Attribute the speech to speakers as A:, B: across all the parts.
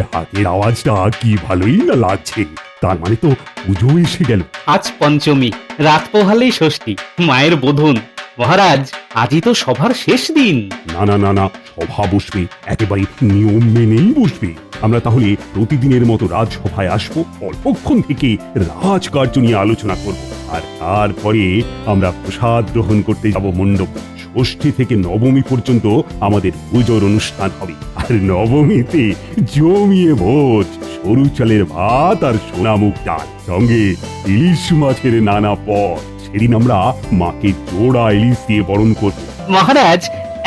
A: ঢাকের আওয়াজটা কি ভালোই না লাগছে। তার মানে তো পুজো এসে গেল।
B: আজ পঞ্চমী, রাত পোহালেই ষষ্ঠী, মায়ের বোধন। মহারাজ, আজই তো সভার শেষ দিন।
A: না না না না, সভা বসবে, একেবারে নিয়ম মেনেই বসবে। আমরা তাহলে প্রতিদিনের মতো রাজসভায় আসবো, অল্পক্ষণ থেকে রাজকার্য নিয়ে আলোচনা করব, আর তারপরে আমরা প্রসাদ গ্রহণ করতে যাব মণ্ডপ। ষষ্ঠী থেকে নবমী পর্যন্ত আমাদের পুজোর অনুষ্ঠান হবে, আর নবমীতে জমিয়ে ভোজ, সরু চালের ভাত আর সোনামুগ ডাল, সঙ্গে ইলিশ মাছের নানা পদ। সেদিন আমরা মাকে জোড়া ইলিশ দিয়ে বরণ করব।
B: মহারাজ,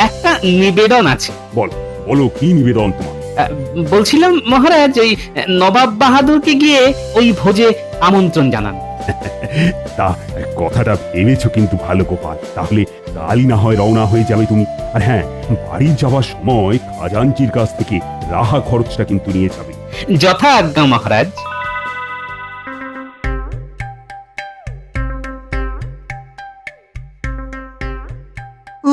B: একটা নিবেদন আছে।
A: বলো বলো, কি নিবেদন তোমার?
B: বলছিলাম মহারাজ, ওই নবাব বাহাদুরকে গিয়ে ওই ভোজে আমন্ত্রণ জানান।
A: তা কথাটা ভেবেছো কিন্তু ভালো গোপাল। তাহলে কালই না হয় রওনা হয়ে যাবে তুমি। আর হ্যাঁ, বাড়ি যাওয়ার সময় খাজাঞ্চির কাছ থেকে রাহা খরচটা কিন্তু নিয়ে যাবে।
B: যথা আজ্ঞা মহারাজ।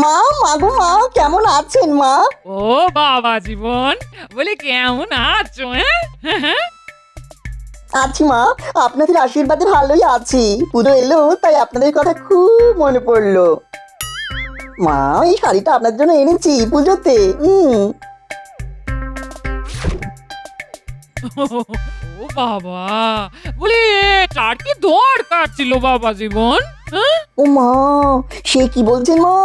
C: মা, মাগো মা, কেমন আছেন মা?
D: ও বাবা জীবন, বলি কেমন আছো? হ্যাঁ,
C: আছি মা, আপনাদের আশীর্বাদে ভালোই আছি। পুজো এলো তাই আপনাদের কথা খুব মনে পড়লো। মা, এই শাড়িটা আপনার জন্য এনেছি পুজোতে।
D: ও বাবা, বলি এটার কি দরকার ছিল বাবা জীবন? হ্যাঁ?
C: ও মা, সে কি বলছেন মা?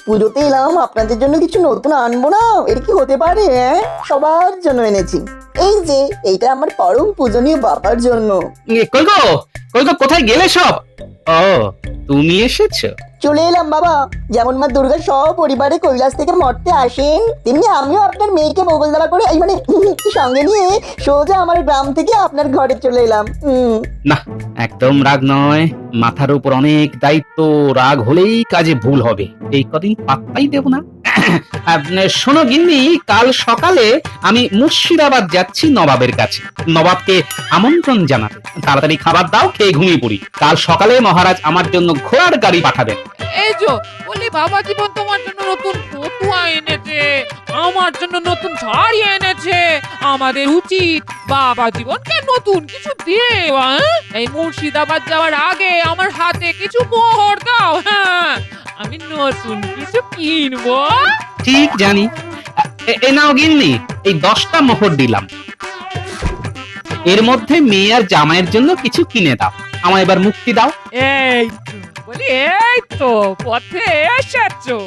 C: পুজোতে এলাম, আপনাদের জন্য কিছু নতুন আনবো না? এটা কি হতে পারে? সবার জন্য এনেছি। এই যে, এইটা আমার পরম পূজনীয় বাবার জন্য।
B: কই গো, কই গো, কোথায় গেলে সব? ও, তুমি এসেছো?
C: চলে এলাম বাবা। যেমন মা দুর্গা সপরিবারে কৈলাস থেকে মর্তে আসেন, তেমনি আমিও আপনার মেয়েকে মোগলদারা করে, এই মানে সঙ্গে নিয়ে সোজা আমার গ্রাম থেকে আপনার ঘরে চলে এলাম।
B: না, একদম রাগ নয়। মাথার উপর অনেক দায়িত্ব, রাগ হলেই কাজে ভুল হবে। এই কদিন পাত্তাই দেব না। শোনো গিন্নি, কাল সকালে আমি মুর্শিদাবাদ যাচ্ছি নবাবের কাছে, নবাবকে আমন্ত্রণ জানাতে। তাড়াতাড়ি খাবার দাও, খেয়ে ঘুমিয়ে পড়ি। কাল সকালে মহারাজ আমার জন্য ঘোড়ার গাড়ি পাঠাবেন।
D: এই যে বলি বাবা জীবন তোমার জন্য নতুন ফতুয়া এনেছে, আমার জন্য নতুন শাড়ি এনেছে। আমাদের উচিত বাবা জীবনকে নতুন কিছু দেওয়া। এই মুর্শিদাবাদ যাওয়ার আগে আমার হাতে কিছু মোহর দাও। হ্যাঁ, আমি নতুন কিছু কিনবো।
B: ঠিক জানি। এ নাও গিন্নি, এই 10টা মোহর দিলাম। এর মধ্যে মেয়ে আর জামাইয়ের জন্য কিছু কিনে দাও। আমায় এবার মুক্তি দাও।
D: এই তো, বলি এই তো পথে এসেছো।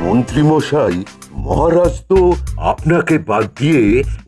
E: মন্ত্রী মশাই, মহারাজ তো আপনাকে বাদ দিয়ে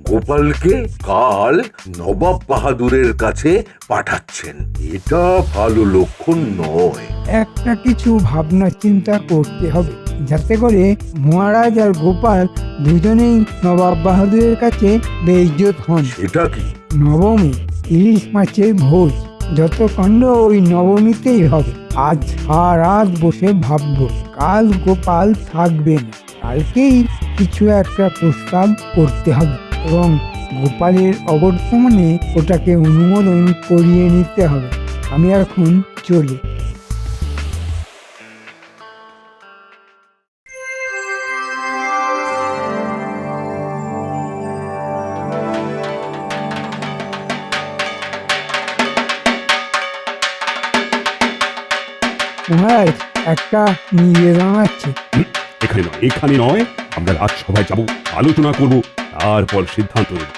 E: গোপালকে কাল নবাব বাহাদুরের কাছে পাঠাচ্ছেন। এটা ভালো লক্ষণ নয়।
F: একটা কিছু ভাবনা চিন্তা করতে হবে, যাতে করে মহারাজ আর গোপাল দুজনেই নবাব বাহাদুরের কাছে বেইজ্জত হন।
E: এটা কি?
F: নবমী ইলিশ মাছের ভোজ, যত কাণ্ড ওই নবমীতেই হবে। আজ সারাত বসে ভাববো, কাল গোপাল থাকবে না, কালকেই কিছু একটা প্রস্তাব করতে হবে এবং গোপালের অবর্তমানে ওটাকে অনুমোদন করিয়ে নিতে হবে। আমি এখন চলি। মহারাজ, একটা নিবেদন আছে।
A: এখানে নয়, এখানে নয়, আমরা রাজসভায় যাব, আলোচনা করব, তারপর সিদ্ধান্ত নেব।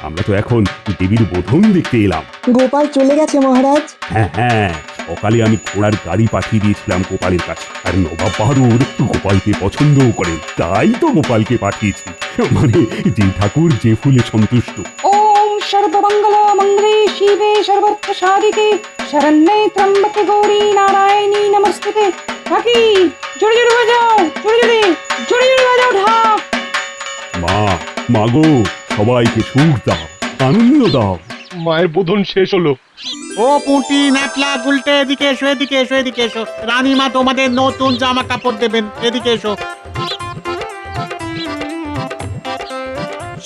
A: আমরা তো এখন দেবীর বোধন দেখতে এলাম।
C: গোপাল চলে গেছে মহারাজ।
A: হ্যাঁ হ্যাঁ, সকালে আমি ঘোড়ার গাড়ি পাঠিয়ে দিয়েছিলাম গোপালের কাছে, আর নবাব বাহাদুর গোপালকে পছন্দও করেন, তাই তো গোপালকে পাঠিয়েছি। মানে যে ঠাকুর যে ফুলে সন্তুষ্ট।
G: ওম সর্বমঙ্গল মঙ্গলে শিবে সর্বত্র সাধিকে শরণ্যে ত্র্যম্বকে গৌরী নারায়ণী নমস্তুতে। কাকি, জোরে জোরে বাজাও, জোরে জোরে, জোরে জোরে বাজাও ঢাক।
A: মাগো, সবাইকে সুখ দাও, আনন্দ দাও।
H: মায়ের বোধন শেষ হলো।
I: ও পুঁটি, ন্যাপলা, গুলটে, এদিকে এসো, এদিকে এসো, এদিকে এসো। রানীমা তোমাদের নতুন জামা কাপড় দেবেন, এদিকে এসো।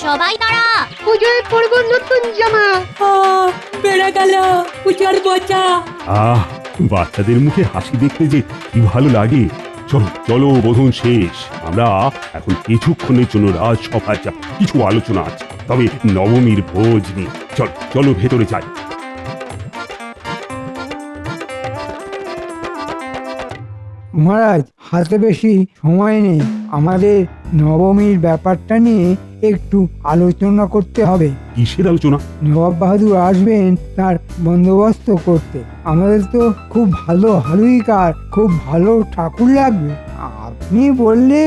J: সবাই দাঁড়া, পুজোয় পরব নতুন জামা।
G: বেড়া গেল পূজার বোঝা।
A: বাচ্চাদের মুখে হাসি দেখতে যে কি ভালো লাগে। চলো চলো, বোধন শেষ। আমরা এখন কিছুক্ষণের জন্য রাজসভায় যাব, কিছু আলোচনা আছে, তবে নবমীর ভোজ নিয়ে। চলো চলো, ভেতরে যাই।
F: মহারাজ, হাতে বেশি সময় নেই, আমাদের নবমীর ব্যাপারটা নিয়ে একটু আলোচনা করতে হবে।
A: কিসের আলোচনা?
F: নবাব বাহাদুর আসবেন তার বন্দোবস্ত করতে। আমাদের তো খুব ভালো হালুইকার, খুব ভালো ঠাকুর লাগবে। আপনি বললে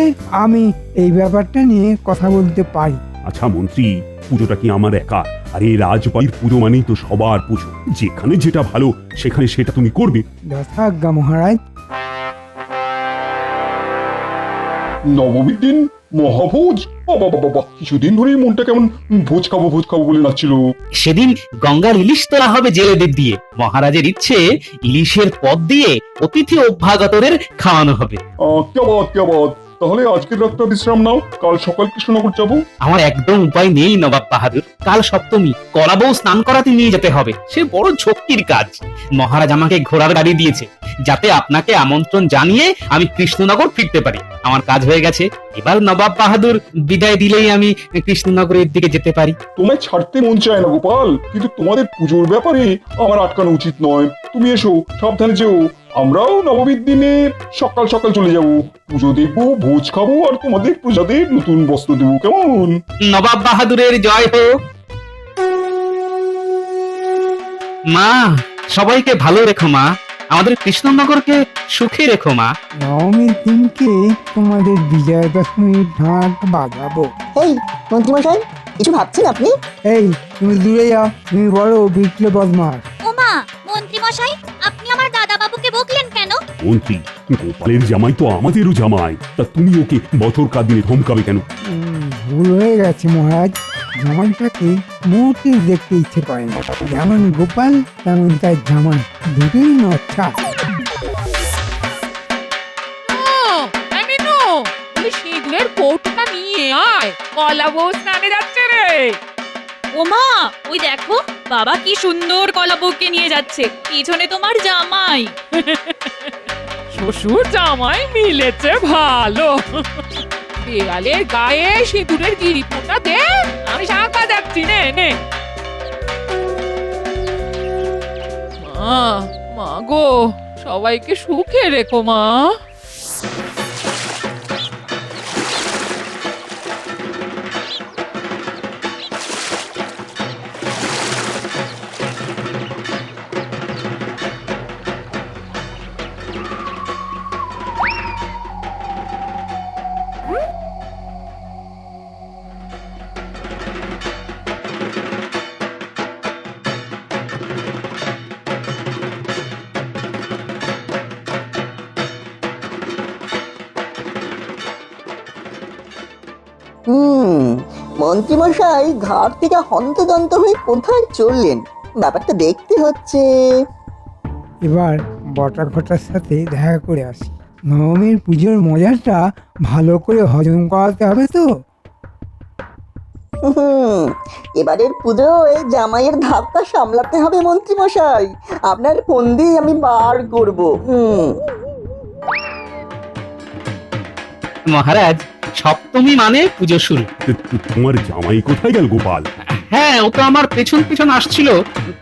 F: আমি এই ব্যাপারটা নিয়ে কথা বলতে পারি।
A: আচ্ছা মন্ত্রী, পুজোটা কি আমার একা? আর এই রাজবাড়ির পুজো মানেই তো সবার পুজো, যেখানে যেটা ভালো সেখানে সেটা তুমি করবে।
F: যথাজ্ঞা মহারাজ।
H: নবমীর দিন মহাভোজ, বাবা বাবা বাবা, কিছুদিন ধরেই মনটা কেমন ভোজ খাবো বলে নাচছিল।
B: সেদিন গঙ্গার ইলিশ তোলা হবে জেলেদের দিয়ে। মহারাজের ইচ্ছে ইলিশের পদ দিয়ে অতিথি অভ্যাগতদের খাওয়ানো হবে।
H: কে বাদ, তাহলে আজকের রাতটা বিশ্রাম নাও, কাল সকাল কৃষ্ণনগর যাবো।
B: আমার একদম উপায় নেই নবাব বাহাদুর। কাল সপ্তমী, কলা বউ স্নান করাতে নিয়ে যেতে হবে। সে বড় ঝক্কির কাজ। মহারাজ আমাকে ঘোড়ার গাড়ি দিয়েছে, যাতে আপনাকে আমন্ত্রণ জানিয়ে আমি কৃষ্ণনগর ফিরতে পারি। আমার কাজ হয়ে গেছে, এবার নবাব বাহাদুর বিদায় দিলেই আমি কৃষ্ণনগরের দিকে যেতে পারি।
H: তোমায় ছাড়তে মন চায় না গোপাল, কিন্তু তোমাদের পুজোর ব্যাপারে আমার আটকানো উচিত নয়। তুমি এসো, সাবধানে যেও। আমরাও নবমীর দিনে সকাল সকাল চলে যাব, পুজো দেখবো, ভোজ খাবো, আর তোমাদের প্রজাদের নতুন বস্ত্র দেবো, কেমন?
B: নবাব বাহাদুরের জয় হোক। মা, সবাইকে ভালো রেখো মা। আমাদের কৃষ্ণনগরকে সুখে রেখো মা।
F: নবমীর দিনকে তোমাদের বিজয়া দশমীর ঢাক বাজাবো।
C: এই মন্ত্রীমশাই, কিছু ভাবছেন আপনি?
F: এই তুমি দূরে যাও, তুমি বড় বিটলে বদমাস।
J: ওমা মন্ত্রী মশাই, আপনি আমার দাদা বাবুকে বকলেন কেন?
A: মন্ত্রী, গোপালের জামাই তো আমাদেরও জামাই, তা তুমি ওকে বছরকার দিনে ধমকাবে কেন?
F: ভুল হয়ে গেছে মহারাজ, জামাইটাকে মোটে দেখতে ইচ্ছে করে না। যেমন গোপাল তেমন তার জামাই, দুটোই নচ্ছা।
D: সিঁদুরের কৌটোটা নিয়ে আয়, কলা বউ স্নানে যাচ্ছে রে।
K: ওমা, ওই দেখো বাবা কি সুন্দর কলা বউকে নিয়ে যাচ্ছে, পিছনে তোমার জামাই।
D: শ্বশুর জামাই মিলেছে ভালো। দেয়ালের গায়ে সিঁদুরের গিরিপোটা দে, আমি শাঁখা যাচ্ছি। নে নে মা গো, সবাইকে সুখে রেখো মা।
C: মন্ত্রীমশাই ঘাট থেকে হন্তদন্ত হয়ে কোথায় চললেন? ব্যাপারটা দেখতে হচ্ছে।
F: এবার বটা ঘটার সাথে দেখা করে আসি। নবমীর পুজোর মজাটা ভালো করে হজম করাতে হবে তো।
C: এবারের পুজোয় জামাইয়ের ধাক্কা সামলাতে হবে মন্ত্রীমশাই। আপনার ফন্দি আমি বার করব।
B: মহারাজ, সপ্তমী মানে পুজো শুরু।
A: তোমার জামাই কোথায় গেল গোপাল?
B: হ্যাঁ, ও তো আমার পেছন পেছন আসছিল।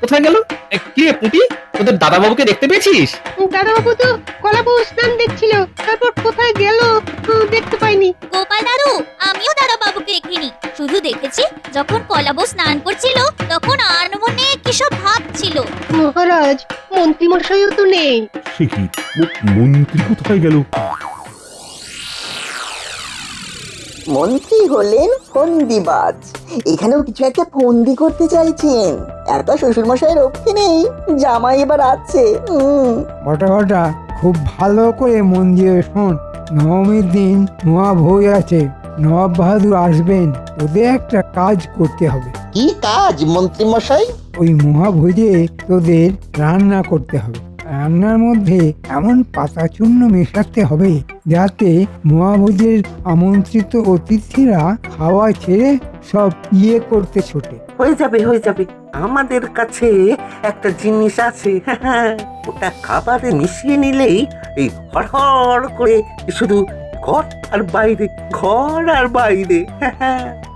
B: কোথায় গেল? কি রে পুঁটি, তোদের দাদাবাবুকে দেখতে পেয়েছিস?
J: দাদাবাবু তো কলা বউ স্নান দেখছিল, তারপর কোথায় গেল দেখতে পাইনি।
K: গোপাল দাদু, আমিও দাদা বাবুকে দেখিনি, শুধু দেখেছি যখন কলা বউ স্নান করছিল তখন আর মনে কি সব ভাবছিল।
J: মহারাজ, মন্ত্রী মশাইও তো নেই।
A: সে কি, মন্ত্রী কোথায় গেল?
C: মন্ত্রী হলেন ফন্দিবাজ, এখানেও কিছু একটা ফন্দি করতে চাইছেন। একা শ্বশুর মশাইয়ের রক্ষে নেই, জামাই এবার আছে।
F: বটা ঘটা খুব ভালো করে মন দিয়ে শোন। নবমীর দিন মহাভোজ আছে, নবাব বাহাদুর আসবেন, তোদের একটা কাজ করতে হবে।
L: কি কাজ মন্ত্রী মশাই?
F: ওই মহাভোজে তোদের রান্না করতে হবে। রান্নার মধ্যে এমন পাতা চূর্ণ মেশাতে হবে যাতে মহাভোজের আমন্ত্রিত অতিথিরা খাওয়া ছেড়ে সব করতে ছোটে।
L: হয়ে যাবে আমাদের কাছে একটা জিনিস আছে, ওটা খাবারে মিশিয়ে নিলেই এই হড়হড় করে শুধু ঘর আর বাইরে, ঘর আর বাইরে।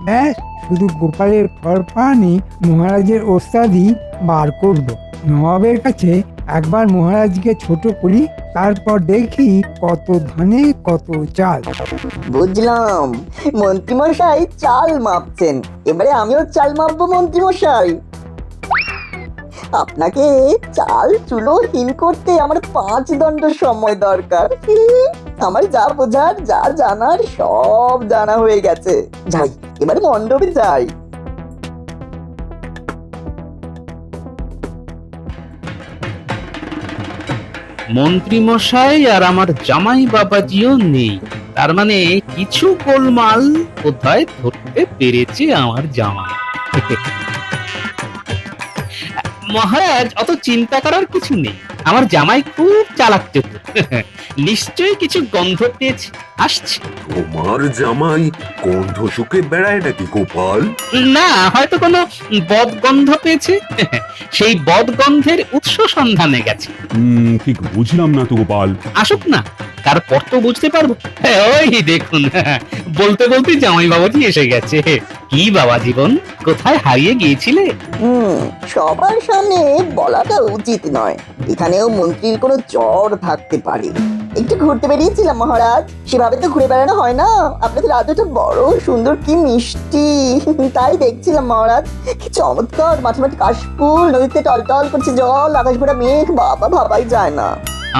F: ব্যাস, শুধু গোপালের ফরফরানি মহারাজের ওস্তাদি বার করব। নবাবের কাছে একবার মহারাজকে ছোট করি, তারপর দেখি কত ধানে কত চাল।
C: বুঝলাম, মন্ত্রীমশাই চাল মাপছেন, এবারে আমিও চাল মাপবো মন্ত্রীমশাই। আপনাকে চাল চুলোহীন করতে আমার 5 দণ্ড সময় দরকার। আমার যা বোঝার যা জানার সব জানা হয়ে গেছে। যাই, এবারে মণ্ডপে যাই।
B: মন্ত্রী মশাই আর আমার জামাই বাবাজিও নেই, তার মানে কিছু গোলমাল কোথায় ধরতে পেরেছে আমার জামাই। মহারাজ, অত চিন্তা করার কিছু নেই, আমার জামাই খুব চালাক চতুর। নিশ্চয়ই কিছু গন্ধ পেয়েছে, আসছে।
E: তোমার জামাই গন্ধ শুকে বেড়ায় নাকি গোপাল?
B: না, হয়তো কোনো বদ গন্ধ পেয়েছে, সেই বদ গন্ধের উৎস সন্ধানে গেছে।
A: ঠিক বুঝলাম না তো গোপাল।
B: আসুক না, তারপর তো বুঝতে পারবো। ওই দেখুন, বলতে বলতে জামাই বাবাজি এসে গেছে। কি বাবা জীবন, কোথায় হারিয়ে গিয়েছিলে?
C: সবার সামনে বলাটা উচিত নয়, এখানেও মন্ত্রীর কোনো জ্বর থাকতে পারে। একটু ঘুরতে বেরিয়েছিলাম মহারাজ, সেভাবে তো ঘুরে বেড়ানো হয় না। আপনাদের রাজ্যটা বড় সুন্দর, কি মিষ্টি, তাই দেখছিলাম মহারাজ। কি চমৎকার, মাঠে মাঠে কাশফুল, নদীতে টলটল করছে জল, আকাশ ভরা মেঘ, বাবা ভাবাই যায় না।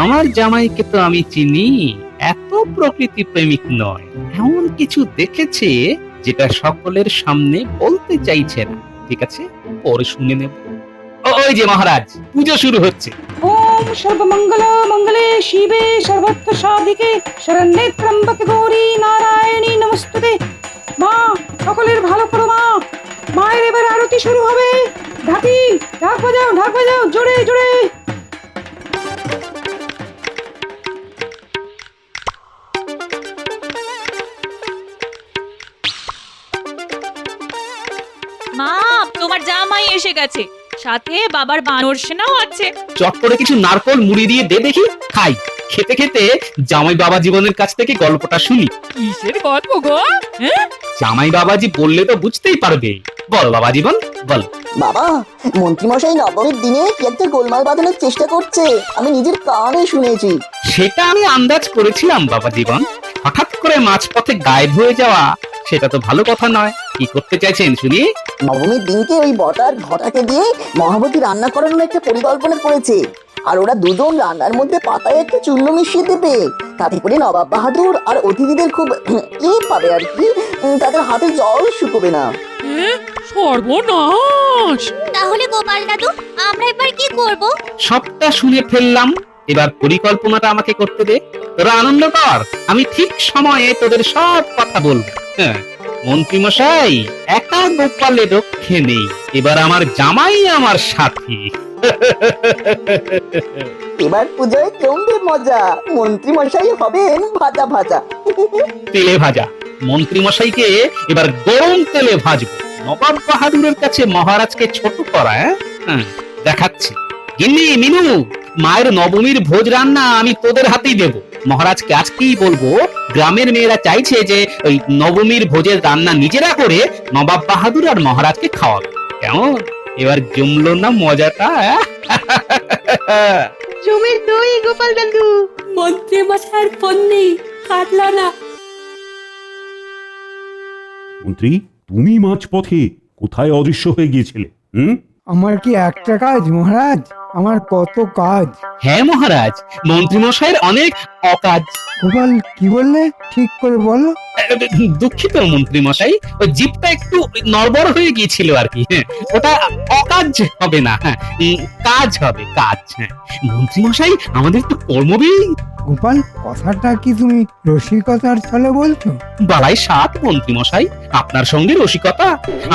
B: আমার জামাইকে তো আমি চিনি, এত প্রকৃতি প্রেমিক নয়। এমন কিছু দেখেছে যেটা সকলের সামনে বলতে চাইছে না। ঠিক আছে, পরে শুনে নেব। ওই যে মহারাজ, পুজো শুরু হচ্ছে।
G: ওম সর্বমঙ্গল মঙ্গলে শিবে সর্বত্র সাধিকে শরণ্যে ত্র্যম্বকে গৌরী নারায়ণী নমস্তুতে। মা, সকলের ভালো করো মা। মায়ের এবার আরতি শুরু হবে। ঢাকি, ঢাক বাজাও জোরে জোরে।
K: মা, তোমার জামাই এসে গেছে, সাথে বাবার বানর সেনাও আছে।
B: চট করে কিছু নারকল মুড়ি দিয়ে দে দেখি, খাই। খেতে খেতে জামাই বাবা জীবনের কাছ থেকে গল্পটা শুনি।
D: কিসের গল্প গো?
B: জামাই বাবাজি বললে তো বুঝতেই পারবে। বল বাবা জীবন, বল।
C: বাবা, মন্ত্রীমশাই নবমীর দিনে কি একটা গোলমাল বাঁধানোর চেষ্টা করছে, আমি নিজের কানে শুনেছি।
B: সেটা আমি আন্দাজ করেছিলাম বাবা জীবন। হঠাৎ করে মাঝপথে গায়েব হয়ে যাওয়া, সেটা তো ভালো কথা নয়। কি করতে চাইছেন শুনি?
C: নবমীর দিনকে ওই বটার ঘটাকে দিয়ে মহাবতী রান্না করানোর একটা পরিকল্পনা করেছে, আর ওরা দুজন রান্নার মধ্যে পাতায় একটা চূর্ণ মিশিয়ে দেবে। তাতে করে নবাব বাহাদুর আর অতিথিদের খুব পাবে আর কি, তাদের হাতে জল শুকোবে না।
D: সর্বনাশ!
K: তাহলে গোপাল দাদু, আমরা এবার কি করব?
B: সবটা শুনে ফেললাম, এবার পরিকল্পনাটা আমাকে করতে দে। তোরা আনন্দ কর, আমি ঠিক সময়ে তোদের সব কথা বলবো। মন্ত্রী মশাই, একা গোপালের রক্ষে নেই, এবার আমার জামাই আমার সাথী।
C: এবার পুজোয় জমবে মজা, মন্ত্রীমশাই হবেন ভাজা ভাজা।
B: তেলে ভাজা। মন্ত্রী মশাইকে এবার গরম তেলে ভাজবো। নবাব বাহাদুরের কাছে মহারাজকে ছোট করা, দেখাচ্ছি। গিন্নি, মিনু, মায়ের নবমীর ভোজ রান্না আমি তোদের হাতেই দেব। মহারাজকে আজকেই বলবো, গ্রামের মেয়েরা চাইছে যে ওই নবমীর ভোজের রান্না নিজেরা করে নবাব বাহাদুর আর মহারাজকে খাওয়াবে। কেমন, এবার জমলো না মজাটা?
J: জমের দই গোপাল দাদু।
K: মন্ত্রী মশাইয়ের পন্নি কাটলো না।
A: মন্ত্রী, তুমি মাঝপথে কোথায় অদৃশ্য হয়ে গিয়েছিলে?
F: আমার কি একটা কাজ মহারাজ, আমার কত কাজ।
B: হ্যাঁ মহারাজ, মন্ত্রী মশাইয়ের অনেক অকাজ।
F: গোপাল, কি বললে ঠিক করে বলো।
B: দুঃখিত মন্ত্রী মশাই, ওই জিপটা একটু নড়বড় হয়ে গিয়েছিল আর কি। ওটা অকাজ হবে না, কাজ হবে, কাজ। মন্ত্রী মশাই আমাদের তো কর্মবীর।
F: গোপাল, কথাটা কি তুমি রসিকতার ছলে বলছো?
B: বালাই সাত মন্ত্রী মশাই, আপনার সঙ্গে রসিকতা?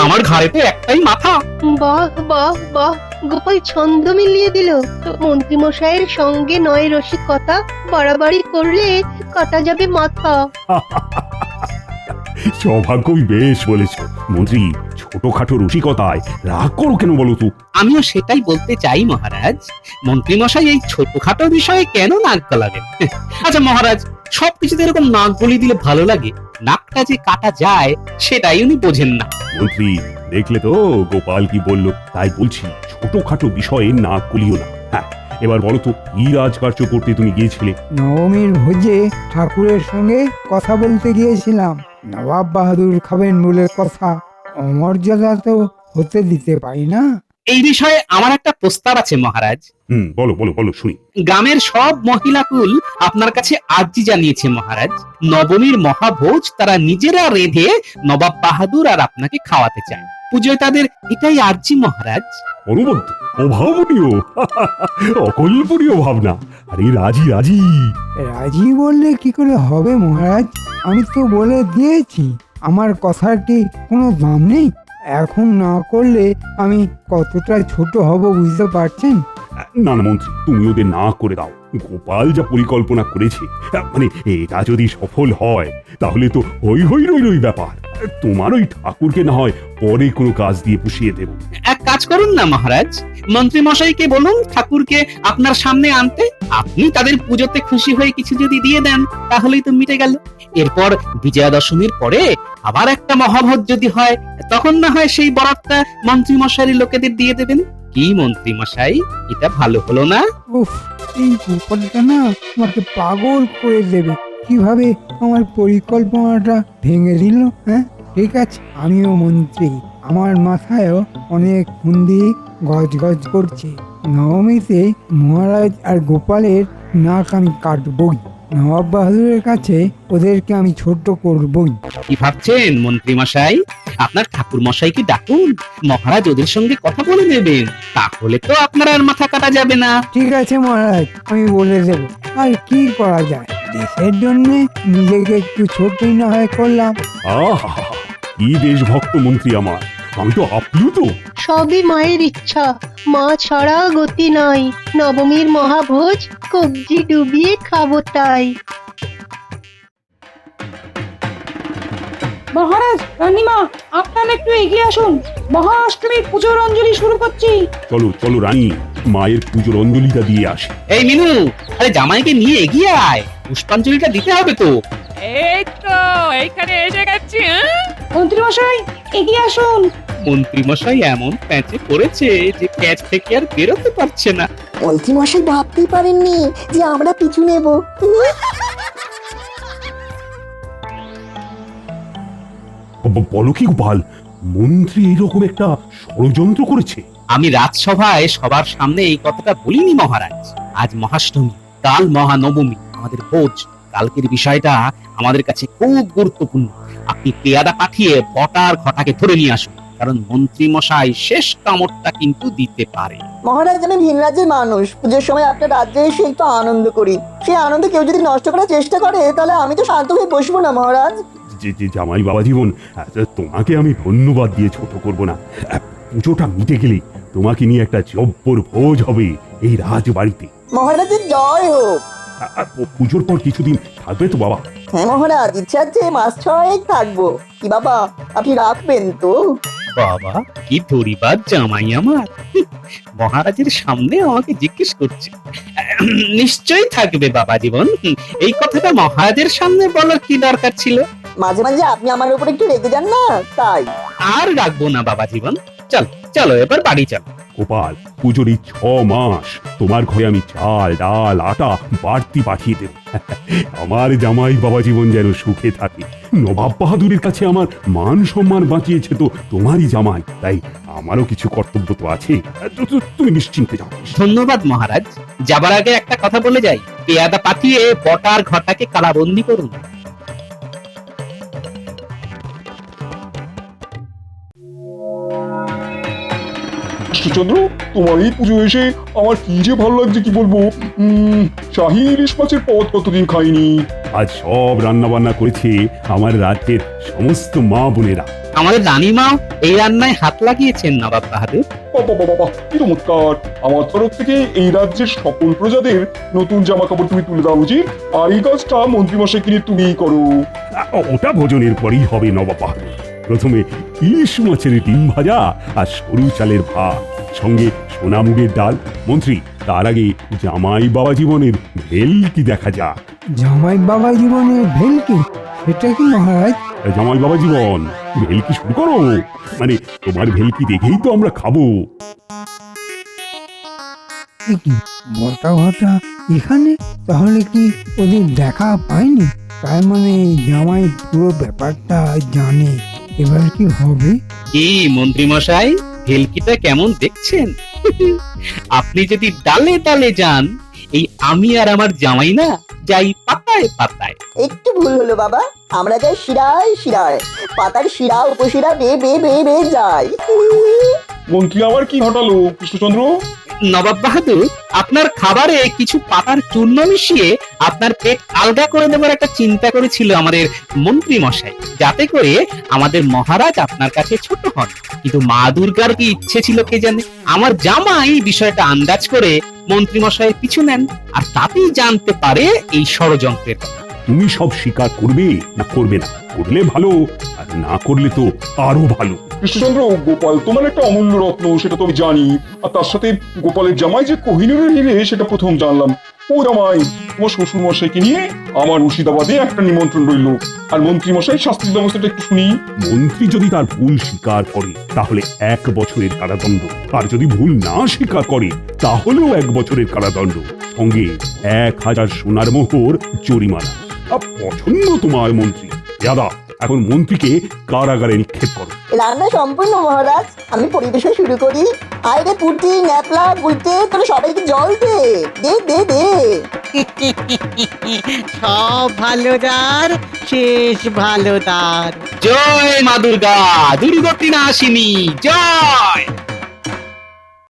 B: আমার ঘাড়ে তো একটাই মাথা।
J: বাহ বাহ বাহ, গোপাল ছন্দ মিলিয়ে দিল। মন্ত্রী মশাইয়ের সঙ্গে নয় রসিকতা, বাড়াবাড়ি করলে কাটা যাবে মাথা।
A: সৌভাগ্যই বেশ বলেছ মন্ত্রী। ছোটখাটো রসিকতায় রাগ করো কেন বলো তো?
B: আমিও সেটাই বলতে চাই মহারাজ। মন্ত্রী মশাই এই ছোটখাটো বিষয়ে কেন নাক গলাবেন? আচ্ছা মহারাজ, সবকিছুতে এরকম নাক গলিয়ে দিলে ভালো লাগে? নাকটা যে কাটা যায় সেটাই উনি বোঝেন না।
A: মন্ত্রী দেখলে তো গোপাল কি বললো? তাই বলছি ছোটখাটো বিষয়ে নাক গলিও না। হ্যাঁ, এবার বলো তো কি রাজকার্য করতে তুমি গিয়েছিলে?
F: নবমীর ভোজে ঠাকুরের সঙ্গে কথা বলতে গিয়েছিলাম। নবাব বাহাদুর খাবেন বলে কথা, অমর্যাদা তো হতে দিতে পারি না।
B: এই বিষয়ে আমার একটা প্রস্তাব আছে মহারাজ।
A: বলো বলো বলো শুনি।
B: গ্রামের সব মহিলাকুল আপনার কাছে আর্জি জানিয়েছে মহারাজ। নবমীর মহাভোজ তারা নিজেরা রেঁধে নবাব বাহাদুর আর আপনাকে খাওয়াতে চায়। পুজোয় তাদের এটাই আর্জি মহারাজ।
A: অনুবদ্ধ, অভাবনীয়, অকল্পনীয় ভাবনা। আরে রাজি রাজি।
F: রাজি বললে কি করে হবে মহারাজ? আমি তো বলে দিয়েছি আমার কথার কি কোনো দাম নেই? এখন না করলে আমি কতটা ছোট হব বুঝতে পারছেন?
A: না না মন্ত্রী, তুমি ওদের না করে দাও। গোপাল যা পরিকল্পনা করেছে, মানে এটা যদি সফল হয় তাহলে তো হই হই রই রই ব্যাপার। তোমার ওই ঠাকুরকে না হয় পরে কোনো কাজ দিয়ে পুষিয়ে দেব।
B: এক কাজ করুন না মহারাজ, মন্ত্রী মশাইকে বলুন ঠাকুরকে আপনার সামনে আনতে। আপনি তাদের পুজোতে খুশি হয়ে কিছু যদি দিয়ে দেন তাহলেই তো মিটে গেল। এরপর বিজয়া দশমীর পরে আবার একটা মহাভোজ যদি হয়, তখন না হয় সেই বরাতটা মন্ত্রী মশাইয়ের লোকেদের দিয়ে দেবেন। কি মন্ত্রী মশাই, এটা ভালো হলো না?
F: উফ, এই গোপালটা না আমাকে পাগল করে দেবে। কিভাবে আমার পরিকল্পনাটা ভেঙে দিল। হ্যাঁ ঠিক আছে, আমিও মন্ত্রী, আমার মাথায়ও অনেক বুদ্ধি গজ গজ করছে। নবমীতে মহারাজ আর গোপালের নাক আমি কাটবই। নবাব বাহাদুরের কাছে ওদেরকে আমি ছোট করবই।
B: কি ভাবছেন মন্ত্রী মশাই? আপনার ঠাকুর মশাইকে ডাকুন, মহারাজ ওদের সঙ্গে কথা বলে নেবেন। তাহলে তো আপনার আর মাথা কাটা যাবে না।
F: ঠিক আছে মহারাজ, আমি বলে দেব। আর কি করা যায়, দেশের জন্য নিজেকে একটু ছোটই না হয় করলাম।
A: আহা, কি দেশভক্ত মন্ত্রী আমার। আমি তো আপ্লুত।
J: সবই মায়ের ইচ্ছা, মা ছাড়া গতি নাই। নবমীর মহাভোজ কবজি ডুবিয়ে খাবো তাই।
G: মহারাজ, রানীমা, আপনারা একটু এগিয়ে আসুন। মহাষ্টমীর পুজোর অঞ্জলি শুরু করছি।
A: চলো চলো রানী, মায়ের পুজোর অঞ্জলিটা দিয়ে আসি।
B: এই মিনু, আরে জামাইকে নিয়ে এগিয়ে আয়, পুষ্পাঞ্জলিটা দিতে হবে তো।
D: এই তো এইখানে এসে গেছি।
G: মন্ত্রী মশাই, এগিয়ে আসুন।
B: মন্ত্রী মশাই এমন প্যাঁচে পড়েছে যে প্যাঁচ থেকে আর বেরোতে পারছে না।
C: মন্ত্রী মশাই ভাবতেই পারেননি যে আমরা পিছু নেব।
A: বলো কি গোপাল, মন্ত্রী এইরকম একটা ষড়যন্ত্র করেছে?
B: আমি রাজসভায় সবার সামনে এই কথাটা বলিনি মহারাজ। আজ মহাষ্টমী, কাল মহানবমী, আমাদের ভোজ। কালকের বিষয়টা আমাদের কাছে খুব গুরুত্বপূর্ণ। আপনি পেয়াদা পাঠিয়ে বটার ঘটাকে ধরে নিয়ে আসুন, কারণ মন্ত্রী মশাই শেষ কামড়টা কিন্তু দিতে পারে।
C: মহারাজ, আমি ভিন রাজ্যের মানুষ। পুজোর সময় আপনার রাজ্যে এসে একটু আনন্দ করি। সেই আনন্দ কেউ যদি নষ্ট করার চেষ্টা করে তাহলে আমি তো শান্ত হয়ে বসবো না মহারাজ।
A: যে জামাই বাবা জীবন, তোমাকে আমি ধন্যবাদ দিয়ে ছোট করব না। পুজোটা মিটে গেলে তোমাকে নিয়ে একটা জব্বর ভোজ হবে এই রাজবাড়িতে।
C: মহারাজের জয় হোক।
A: পুজোর পর কিছুদিন থাকবে তো বাবা?
C: হ্যাঁ মহারাজ, ইচ্ছা আছে মাস 6 থাকবো। কি বাবা, আপনি রাখবেন তো?
B: বাবা কি ধরিবার জামাই আমার, মহারাজের সামনে আমাকে জিজ্ঞেস করছে। নিশ্চয়ই থাকবে বাবা জীবন। এই কথাটা মহারাজের সামনে বলার কি দরকার ছিল?
C: মাঝে মাঝে আপনি আমার উপর একটু রেগে যান না, তাই।
B: আর রাখবো না বাবা জীবন। চল চলো এবার বাড়ি চল।
A: গোপাল, পুজোর এই 6 মাস তোমার ঘরে আমি চাল ডাল আটা বাড়তি পাঠিয়ে দেব। আমার জামাই বাবা জীবন যেন সুখে থাকে। নবাব বাহাদুরের কাছে আমার মান সম্মান বাঁচিয়েছে তো তোমারই জামাই, তাই আমারও কিছু কর্তব্য তো আছে। তুমি নিশ্চিন্তে যাও।
B: ধন্যবাদ মহারাজ। যাবার আগে একটা কথা বলে যাই, পেয়াদা পাঠিয়ে বটার ঘটাকে কারাবন্দি করুন।
H: কৃষ্ণচন্দ্র, তোমার এই পুজো এসে আমার কি যে ভালো লাগছে কি বলবো। শাহী ইলিশ মাছের পদ কতদিন খাইনি।
A: আজ সব রান্না বান্না করেছে আমার রাজ্যের সমস্ত মা বোনেরা।
B: আমাদের রানীমা এই রান্নায় হাত লাগিয়েছেন নবাব বাহাদুর।
H: বাবা বাবা বাবা, কি চমৎকার! আমার তরফ থেকে এই রাজ্যের সকল প্রজাদের নতুন জামা কাপড় তুমি তুলে দেওয়া উচিত, আর এই কাজটা মন্ত্রীমশাই কিনে তুমিই করো।
A: ওটা ভোজনের পরেই হবে নবাব বাহাদুর। প্রথমে ইলিশ মাছের ডিম ভাজা আর সরু চালের ভাত, সঙ্গে সোনামুগের ডাল। মন্ত্রী, তার আগে জামাই বাবা জীবনের ভেলকি দেখা যাক।
F: জামাই বাবা জীবনের ভেলকি, সেটা কি মহারাজ?
A: জামাই বাবা জীবন, ভেলকি শুরু করো। মানে তোমার ভেলকি দেখেই তো আমরা খাবো।
F: এ কি বটা ঘটা এখানে? তাহলে কি ওদের দেখা পায়নি? তার মানে জামাই পুরো ব্যাপারটা জানে। এবার কি হবে?
B: কি মন্ত্রী মশাই, ভেলকিটা কেমন দেখছেন? আপনি যদি ডালে ডালে যান, এই আমি আর আমার জামাই না যাই পাতায় পাতায়।
C: একটু ভুল হলো বাবা, আমরা যাই শিরায় শিরায়, পাতার শিরা উপশিরা বে বে বে বে যাই।
H: মন্ত্রী আবার কি ঘটালো কৃষ্ণচন্দ্র?
B: নবাব বাহাদুর, আপনার খাবারে কিছু পাতার চূর্ণ মিশিয়ে আপনার পেট আলগা করে দেবার একটা চিন্তা করেছিল আমাদের মন্ত্রী মশাই, যাতে করে আমাদের মহারাজ আপনার কাছে ছোট হন। কিন্তু মা দুর্গার কি ইচ্ছে ছিল কে জানে, আমার জামাই বিষয়টা আন্দাজ করে মন্ত্রী মশাইয়ের পিছু নেন, আর তাতেই জানতে পারে এই ষড়যন্ত্রের কথা।
A: তুমি সব স্বীকার করবে না করবে না? করলে ভালো, আর না করলে তো আরো ভালো।
H: কৃষ্ণচন্দ্র, গোপাল তোমার একটা অমূল্য রত্ন, সেটা তো আমি জানি। আর তার সাথে গোপালের জামাই যে কোহিনূরের হিরে, সেটা প্রথম জানলাম। ও জামাই, তোমার শ্বশুর মশাইকে নিয়ে আমার মুর্শিদাবাদে একটা নিমন্ত্রণ রইল। আর মন্ত্রী মশাই শাস্তির ব্যবস্থাটা একটু শুনি।
A: মন্ত্রী যদি তার ভুল স্বীকার করে তাহলে 1 বছরের কারাদণ্ড, আর যদি ভুল না স্বীকার করে তাহলেও 1 বছরের কারাদণ্ড, সঙ্গে 1000 সোনার মোহর জরিমানা। পছন্দ তোমার মন্ত্রী? দাদা, এখন মন্ত্রীকে কারাগারে নিক্ষেপ করো।
C: রান্না সম্পূর্ণ মহারাজ, আমি পরিবেশন শুরু করি। আয় রে পুটি, ন্যাপলা, গুলতে, তোরা সবাইকে জল দে দে দে দে।
I: সব ভালো দার শেষ ভালো দার।
B: জয় মা দুর্গা, দুর্গতি নাশিনী জয়।